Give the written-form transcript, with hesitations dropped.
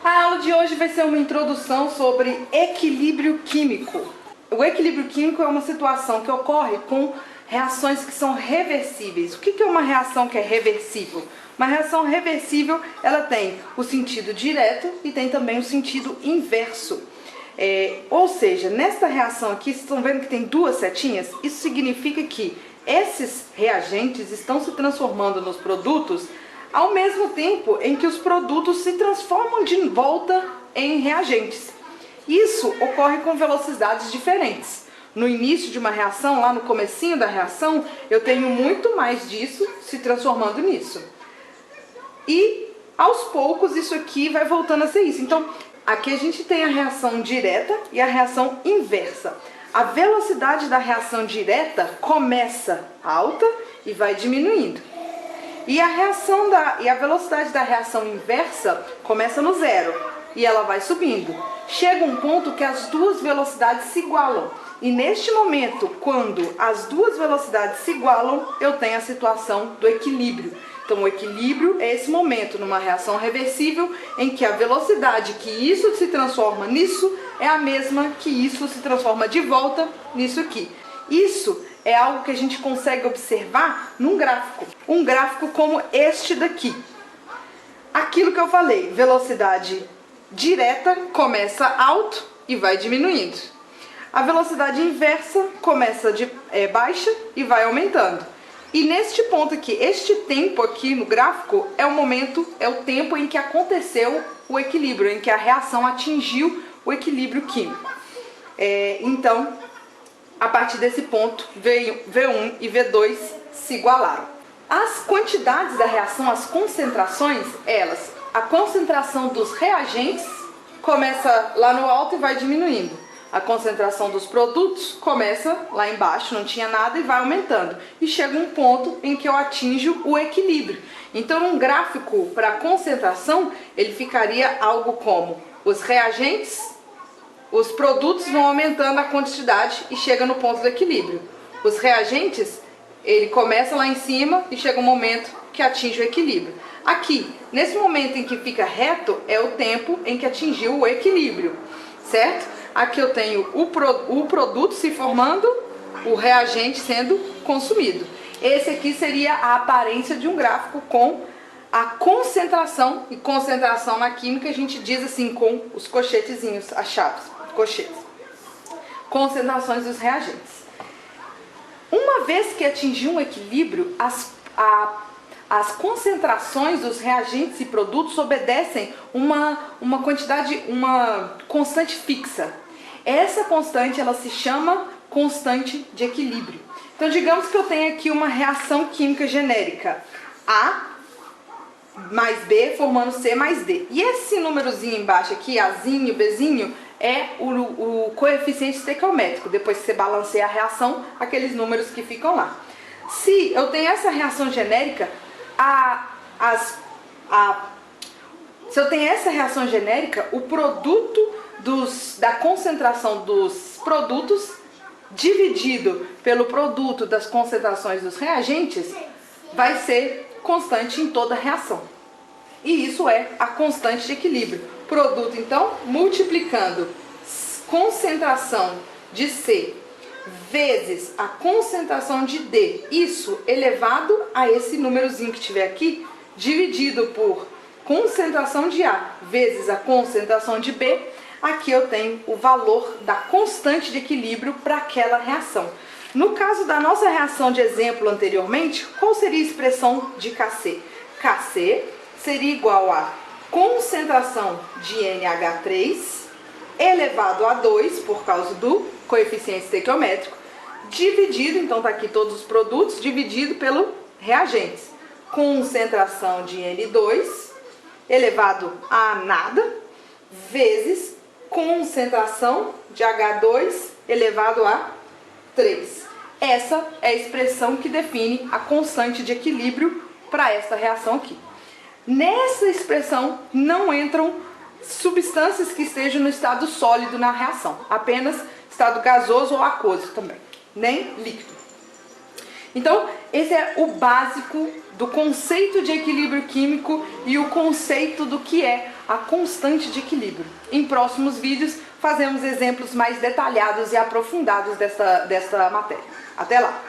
A aula de hoje vai ser uma introdução sobre equilíbrio químico. O equilíbrio químico é uma situação que ocorre com reações que são reversíveis. O que é uma reação que é reversível? Uma reação reversível, ela tem o sentido direto e tem também o sentido inverso. Ou seja, nesta reação aqui, vocês estão vendo que tem duas setinhas? Isso significa que esses reagentes estão se transformando nos produtos ao mesmo tempo em que os produtos se transformam de volta em reagentes. Isso ocorre com velocidades diferentes. No início de uma reação, lá no comecinho da reação, eu tenho muito mais disso se transformando nisso. E aos poucos isso aqui vai voltando a ser isso. Então, aqui a gente tem a reação direta e a reação inversa. A velocidade da reação direta começa alta e vai diminuindo. E a velocidade da reação inversa começa no zero e ela vai subindo. Chega um ponto que as duas velocidades se igualam. E neste momento, quando as duas velocidades se igualam, eu tenho a situação do equilíbrio. Então, o equilíbrio é esse momento numa reação reversível em que a velocidade que isso se transforma nisso é a mesma que isso se transforma de volta nisso aqui. Isso é algo que a gente consegue observar num gráfico. Um gráfico como este daqui. Aquilo que eu falei, velocidade direta começa alto e vai diminuindo. A velocidade inversa começa de baixa e vai aumentando. E neste ponto aqui, este tempo aqui no gráfico é o tempo em que aconteceu o equilíbrio, em que a reação atingiu o equilíbrio químico. Então, a partir desse ponto, V1 e V2 se igualaram. As quantidades da reação, as concentrações, a concentração dos reagentes começa lá no alto e vai diminuindo. A concentração dos produtos começa lá embaixo, não tinha nada, e vai aumentando. E chega um ponto em que eu atinjo o equilíbrio. Então, um gráfico para concentração, ele ficaria algo como os reagentes, os produtos vão aumentando a quantidade e chega no ponto do equilíbrio. Os reagentes, ele começa lá em cima e chega um momento que atinge o equilíbrio. Aqui, nesse momento em que fica reto, é o tempo em que atingiu o equilíbrio, certo? Aqui eu tenho o produto se formando, o reagente sendo consumido. Esse aqui seria a aparência de um gráfico com a concentração, e concentração na química a gente diz assim com os colchetezinhos achados, colchetes. Concentrações dos reagentes. Uma vez que atingiu um equilíbrio, as concentrações dos reagentes e produtos obedecem uma constante fixa. Essa constante, ela se chama constante de equilíbrio. Então, digamos que eu tenho aqui uma reação química genérica, A mais B formando C mais D. E esse númerozinho embaixo aqui, Azinho, Bzinho, é o coeficiente estequiométrico. Depois que você balanceia a reação, aqueles números que ficam lá. Se eu tenho essa reação genérica, se eu tenho essa reação genérica, o produto da concentração dos produtos dividido pelo produto das concentrações dos reagentes vai ser constante em toda a reação. E isso é a constante de equilíbrio. Produto, então, multiplicando concentração de C vezes a concentração de D, isso elevado a esse númerozinho que tiver aqui, dividido por concentração de A vezes a concentração de B, aqui eu tenho o valor da constante de equilíbrio para aquela reação. No caso da nossa reação de exemplo anteriormente, qual seria a expressão de Kc? Kc seria igual a concentração de NH3 elevado a 2, por causa do coeficiente estequiométrico, dividido, então está aqui todos os produtos, dividido pelo reagentes. Concentração de N2 elevado a nada, vezes concentração de H2 elevado a 3. Essa é a expressão que define a constante de equilíbrio para esta reação aqui. Nessa expressão não entram substâncias que estejam no estado sólido na reação, apenas estado gasoso ou aquoso também, nem líquido. Então, esse é o básico do conceito de equilíbrio químico e o conceito do que é a constante de equilíbrio. Em próximos vídeos fazemos exemplos mais detalhados e aprofundados desta matéria. Até lá!